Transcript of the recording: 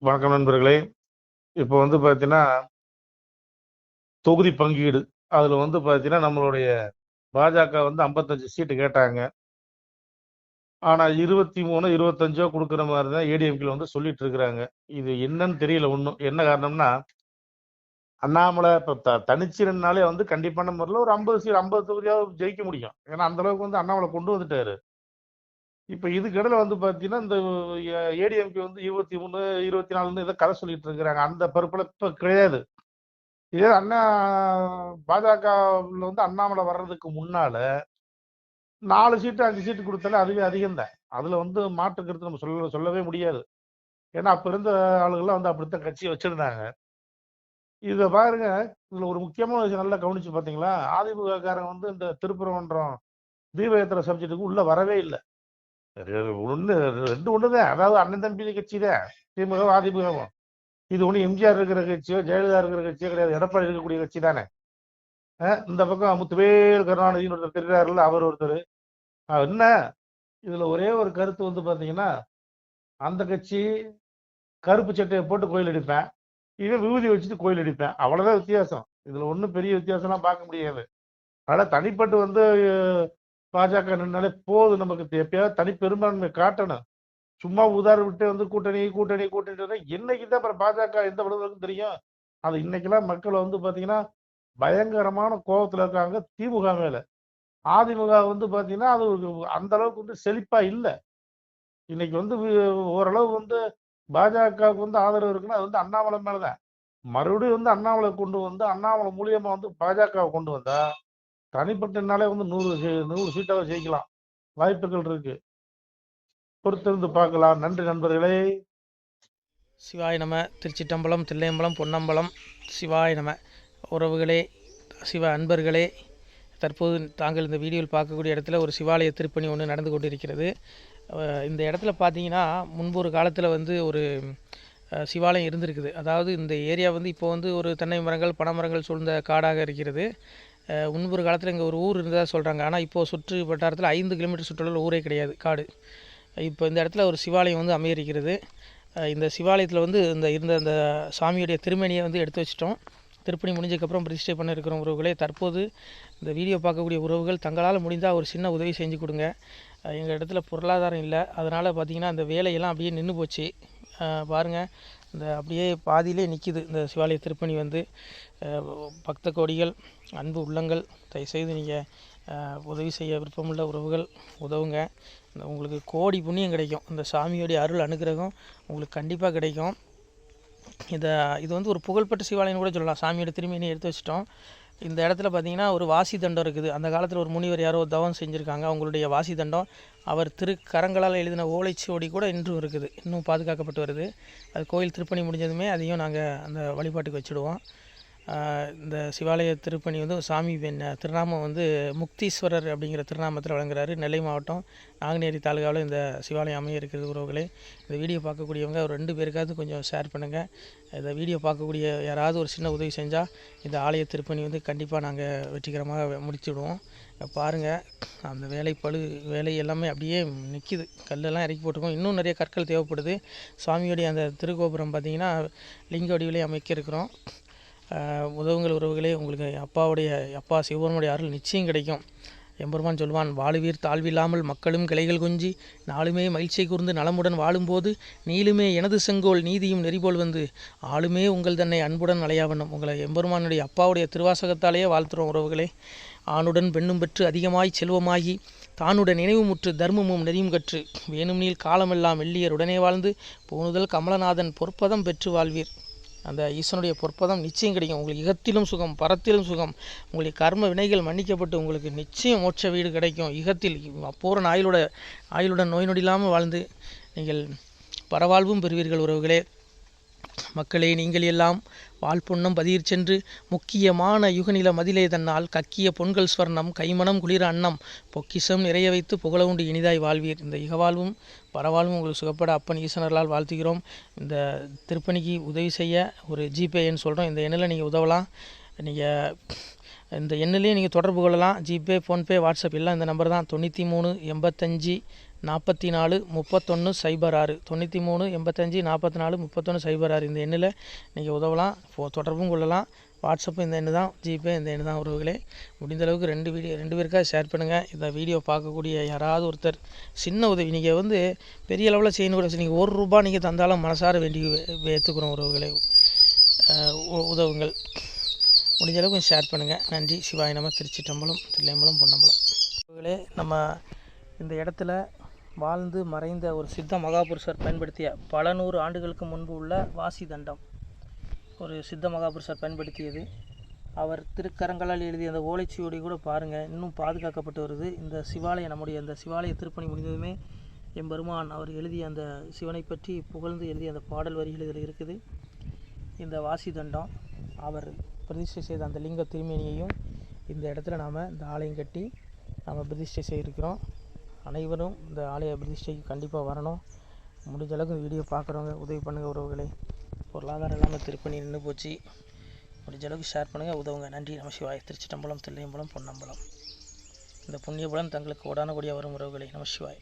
வணக்கம் நண்பர்களே. இப்போ வந்து பார்த்தீங்கன்னா, தொகுதி பங்கீடு. அதுல வந்து பார்த்தீங்கன்னா, நம்மளுடைய பாஜக வந்து 55 சீட்டு கேட்டாங்க. ஆனா 23, 25 குடுக்குற மாரி தான் ஏடிஎம்கேல வந்து சொல்லிட்டு இருக்கிறாங்க. இது என்னன்னு தெரியல ஒண்ணும். என்ன காரணம்னா, அண்ணாமலை இப்ப தனிச்சு நின்னாலே வந்து கண்டிப்பான முறையில ஒரு 50 தொகுதியாவது ஜெயிக்க முடியும். ஏன்னா, அந்த அளவுக்கு வந்து அண்ணாமலை கொண்டு வந்துட்டாரு. இப்ப இதுக்கிடையில வந்து பார்த்தீங்கன்னா, இந்த ஏடிஎம்கே வந்து 23, 24ன்னு ஏதோ கதை சொல்லிட்டு இருக்கிறாங்க. அந்த பருப்பெல்லாம் இப்ப கிடையாது. இதே அண்ணா பாஜகவுல வந்து அண்ணாமலை வர்றதுக்கு முன்னால 4 சீட்டு 5 சீட்டு கொடுத்தாலே அதுவே அதிகம் தான். அதுல வந்து மாற்று கருத்து நம்ம சொல்லவே முடியாது. ஏன்னா அப்ப இருந்த ஆளுங்கெல்லாம் வந்து அப்படித்தான் கட்சியை வச்சிருந்தாங்க. இத பாருங்க, இதுல ஒரு முக்கியமான விஷயம் நல்லா கவனிச்சு பாத்தீங்களா? அதிமுக காரங்க வந்து இந்த திருப்பரங்குன்றம் தீப ஏத்துற சப்ஜெக்ட்டுக்கு உள்ள வரவே இல்ல. ஒண்ணு 2 ஒண்ணுதான். அதாவது அண்ணன் தம்பி கட்சி தான். திமுகவும் அதிமுகவும். இது ஒண்ணு எம்ஜிஆர் இருக்கிற கட்சியோ ஜெயலலிதா இருக்கிற கட்சியோ கிடையாது. எடப்பாடி இருக்கக்கூடிய கட்சி தானே. இந்த பக்கம் முத்துவேல் கருணாநிதினு ஒருத்தர் தெரிகிறாருல்ல, அவர் ஒருத்தர். என்ன இதுல ஒரே ஒரு கருத்து வந்து பாத்தீங்கன்னா, அந்த கட்சி கருப்பு சட்டையை போட்டு கோயில் அடிப்பேன், இவன் விபூதி வச்சுட்டு கோயில் அடிப்பேன். அவ்வளவுதான் வித்தியாசம். இதுல ஒண்ணும் பெரிய வித்தியாசம்லாம் பார்க்க முடியாது. ஆனா தனிப்பட்டு வந்து பாஜக நின்னாலே போதும், நமக்கு எப்பயாவது தனி பெரும்பான்மை காட்டணும். சும்மா உதாரணம் விட்டு வந்து கூட்டணி கூட்டணி கூட்டணி என்னைக்குதான் அப்புறம் பாஜக எந்த விடுதலுக்கும் தெரியும். அது இன்னைக்கெல்லாம் மக்கள் வந்து பாத்தீங்கன்னா பயங்கரமான கோபத்துல இருக்காங்க திமுக மேல. அதிமுக வந்து பாத்தீங்கன்னா அது அந்த அளவுக்கு வந்து செழிப்பா இல்ல. இன்னைக்கு வந்து ஓரளவு வந்து பாஜகவுக்கு வந்து ஆதரவு இருக்குன்னா அது வந்து அண்ணாமலை மேலதான். மறுபடியும் வந்து அண்ணாமலை கொண்டு வந்து அண்ணாமலை மூலியமா வந்து பாஜகவை கொண்டு வந்தா தனிப்பட்டனாலே வந்து 100 சீட்டாவது ஜெயிக்கலாம். வாய்ப்புகள் இருக்கு. பொறுத்திருந்து பார்க்கலாம். நன்றி நண்பர்களே. சிவாய நம. திருச்சிட்டம்பலம், தில்லையம்பலம், பொன்னம்பலம். சிவாய நம. உறவுகளே, சிவ அன்பர்களே, தற்போது தாங்கள் இந்த வீடியோவில் பார்க்கக்கூடிய இடத்துல ஒரு சிவாலய திருப்பணி ஒன்று நடந்து கொண்டிருக்கிறது. இந்த இடத்துல பார்த்தீங்கன்னா முன்பு ஒரு காலத்தில் வந்து ஒரு சிவாலயம் இருந்திருக்குது. அதாவது இந்த ஏரியா வந்து இப்போ வந்து ஒரு தென்னை மரங்கள் பனைமரங்கள் சூழ்ந்த காடாக இருக்கிறது. முன்பு ஒரு காலத்தில் இங்கே ஒரு ஊர் இருந்ததாக சொல்கிறாங்க. ஆனால் இப்போது சுற்று வட்டாரத்தில் 5 கிலோமீட்டர் சுற்றுலாவில் ஊரே கிடையாது, காடு. இப்போ இந்த இடத்துல ஒரு சிவாலயம் வந்து அமையிருக்கிறது. இந்த சிவாலயத்தில் வந்து இருந்த அந்த சாமியுடைய திருமேனியை வந்து எடுத்து வச்சிட்டோம். திருப்பணி முடிஞ்சதுக்கப்புறம் பிரதிஷ்டை பண்ண இருக்கிற உறவுகளே, தற்போது இந்த வீடியோ பார்க்கக்கூடிய உறவுகள் தங்களால் முடிந்தால் ஒரு சின்ன உதவி செஞ்சு கொடுங்க. எங்கள் இடத்துல பொருளாதாரம் இல்லை, அதனால் பார்த்திங்கன்னா அந்த வேலையெல்லாம் அப்படியே நின்று போச்சு. பாருங்கள், இந்த அப்படியே பாதியிலே நிற்கிது இந்த சிவாலய திருப்பணி வந்து. பக்த கோடிகள், அன்பு உள்ளங்கள், தயவுசெய்து நீங்கள் உதவி செய்ய விருப்பமுள்ள உறவுகள் உதவுங்க. உங்களுக்கு கோடி புண்ணியம் கிடைக்கும். இந்த சாமியோடைய அருள் அனுகிரகம் உங்களுக்கு கண்டிப்பாக கிடைக்கும். இது வந்து ஒரு புகழ்பெற்ற சிவாலயம் கூட சொல்லலாம். சாமியோட திருமேனியை எடுத்து வச்சிட்டோம். இந்த இடத்துல பார்த்திங்கன்னா ஒரு வாசி தண்டம் இருக்குது. அந்த காலத்தில் ஒரு முனிவர் யாரோ தவம் செஞ்சுருக்காங்க. அவங்களுடைய வாசி தண்டம் அவர் திருக்கரங்களால் எழுதின ஓலைச்சுவடி கூட இன்றும் இருக்குது, இன்னும் பாதுகாக்கப்பட்டு வருது. அது கோயில் திருப்பணி முடிஞ்சதுமே அதையும் நாங்கள் அந்த வழிபாட்டுக்கு வச்சுடுவோம். இந்த சிவாலய திருப்பணி வந்து சாமி திருநாமம் வந்து முக்தீஸ்வரர் அப்படிங்கிற திருநாமத்தில் வழங்குறாரு. நெல்லை மாவட்டம் நாங்குநேரி தாலுகாவில் இந்த சிவாலயம் அமைய இருக்கிறது உறவுகளே. இந்த வீடியோ பார்க்கக்கூடியவங்க ஒரு 2 பேருக்காவது கொஞ்சம் ஷேர் பண்ணுங்கள். இந்த வீடியோ பார்க்கக்கூடிய யாராவது ஒரு சின்ன உதவி செஞ்சால் இந்த ஆலய திருப்பணி வந்து கண்டிப்பாக நாங்கள் வெற்றிகரமாக முடிச்சுடுவோம். பாருங்கள், அந்த வேலை எல்லாமே அப்படியே நிற்கிது. கல்லெல்லாம் இறக்கி போட்டிருக்கோம். இன்னும் நிறைய கற்கள் தேவைப்படுது. சுவாமியோடைய அந்த திருக்கோபுரம் பார்த்திங்கன்னா லிங்க வடிவிலே அமைக்க இருக்கிறோம். உதவுங்கள் உறவுகளே. உங்களுக்கு அப்பா சிவபெருமானுடைய அருள் நிச்சயம் கிடைக்கும். எம்பெருமான் சொல்வான், வாழுவீர் தாழ்வில்லாமல் மக்களும் கிளைகள் கொஞ்சி நாளுமே மகிழ்ச்சியை கூர்ந்து நலமுடன் வாழும்போது நீளுமே எனது செங்கோல் நீதியும் நெறிபோல் வந்து ஆளுமே உங்கள் தன்னை அன்புடன் அலையாவண்ணம். உங்களை எம்பெருமானுடைய அப்பாவுடைய திருவாசகத்தாலேயே வாழ்த்துறோம் உறவுகளே. ஆணுடன் பெண்ணும் பெற்று அதிகமாய் செல்வமாகி தானுடன் நினைவுமுற்று தர்மமும் நெறியும் கற்று வேணும் நீள் காலமெல்லாம் வெள்ளியர் உடனே வாழ்ந்து போனுதல் கமலநாதன் பொற்பதம் பெற்று வாழ்வீர். அந்த ஈசனுடைய பொற்பதம் நிச்சயம் கிடைக்கும். உங்களுக்கு இகத்திலும் சுகம், பரத்திலும் சுகம். உங்களுடைய கர்ம வினைகள் மன்னிக்கப்பட்டு உங்களுக்கு நிச்சயம் மோட்ச வீடு கிடைக்கும். இகத்தில் பூரண ஆயுளுடன் நோய் நொடி இல்லாமல் வாழ்ந்து நீங்கள் பரவாழ்வும் பெறுவீர்கள் உறவுகளே. மக்களே, நீங்கள் எல்லாம் வாழ்பொன்னம் பதியிற் சென்று முக்கியமான யுகநில மதிலே தன்னால் கக்கிய பொன்கள் ஸ்வர்ணம் கைமணம் குளிர அன்னம் பொக்கிஷம் நிறைய வைத்து புகழ உண்டு இனிதாய் வாழ்வீர். இந்த இகவாழ்வும் பரவாழ்வும் உங்களுக்கு சுகப்பட அப்பன் ஈசனர்களால் வாழ்த்துகிறோம். இந்த திருப்பணிக்கு உதவி செய்ய ஒரு ஜிபே எண் சொல்கிறோம். இந்த எண்ணில் நீங்கள் உதவலாம். நீங்கள் இந்த எண்ணிலேயே நீங்கள் தொடர்பு கொள்ளலாம். ஜிபே, ஃபோன்பே, வாட்ஸ்அப் எல்லாம் இந்த நம்பர் தான். 93 85 44 31 06 93 85 44 31 06 இந்த எண்ணில் நீங்கள் உதவலாம். தொடர்பும் கொள்ளலாம். வாட்ஸ்அப்பு இந்த எண்ணு தான், ஜிபே இந்த எண்ணு தான். உறவுகளே, முடிந்த அளவுக்கு 2 பேருக்காக ஷேர் பண்ணுங்கள். இந்த வீடியோ பார்க்கக்கூடிய யாராவது ஒருத்தர் சின்ன உதவி, நீங்கள் வந்து பெரிய அளவில் செய்யணும் கூட, நீங்கள் ₹1 நீங்கள் தந்தாலும் மனசார வேண்டி ஏற்றுக்கிறோம். உறவுகளே, உதவுங்கள். முடிஞ்ச அளவுக்கு ஷேர் பண்ணுங்கள். நன்றி. சிவாய நம. திருச்சிற்றம்பலம், தில்லையம்பலம், பொன்னம்பலம். உறவுகளே, நம்ம இந்த இடத்துல வாழ்ந்து மறைந்த ஒரு சித்த மகாபுருஷர் பயன்படுத்திய பல 100 ஆண்டுகளுக்கு முன்பு உள்ள வாசி தண்டம் ஒரு சித்த மகாபுருஷர் பயன்படுத்தியது. அவர் திருக்கரங்களால் எழுதிய அந்த ஓலைச்சுவடி கூட பாருங்கள், இன்னும் பாதுகாக்கப்பட்டு வருது. இந்த சிவாலயம், நம்முடைய இந்த சிவாலய திருப்பணி முடிந்ததுமே எம்பெருமான் அவர் எழுதிய அந்த சிவனை பற்றி புகழ்ந்து எழுதிய அந்த பாடல் வரிகள் இதில் இருக்குது. இந்த வாசி தண்டம் அவர் பிரதிஷ்டை செய்த அந்த லிங்க திருமேனியையும் இந்த இடத்துல நாம் இந்த ஆலயம் கட்டி நாம் பிரதிஷ்டை செய்திருக்கிறோம். அனைவரும் இந்த ஆலய பிரதிஷ்டைக்கு கண்டிப்பாக வரணும். முடிஞ்ச அளவுக்கு வீடியோ பார்க்குறவங்க உதவி பண்ணுங்கள். உறவுகளே, பொருளாதாரம் இல்லாமல் திருப்பணி நின்று போச்சு. முடிஞ்ச அளவுக்கு ஷேர் பண்ணுங்கள், உதவுங்க. நன்றி. நம சிவாய. திருச்சிற்றம்பலம், தில்லையம்பலம், பொன்னம்பலம். இந்த புண்ணிய பலன் தங்களுக்கு உடானபடியாக வரும். உறவுகளே, நம சிவாய.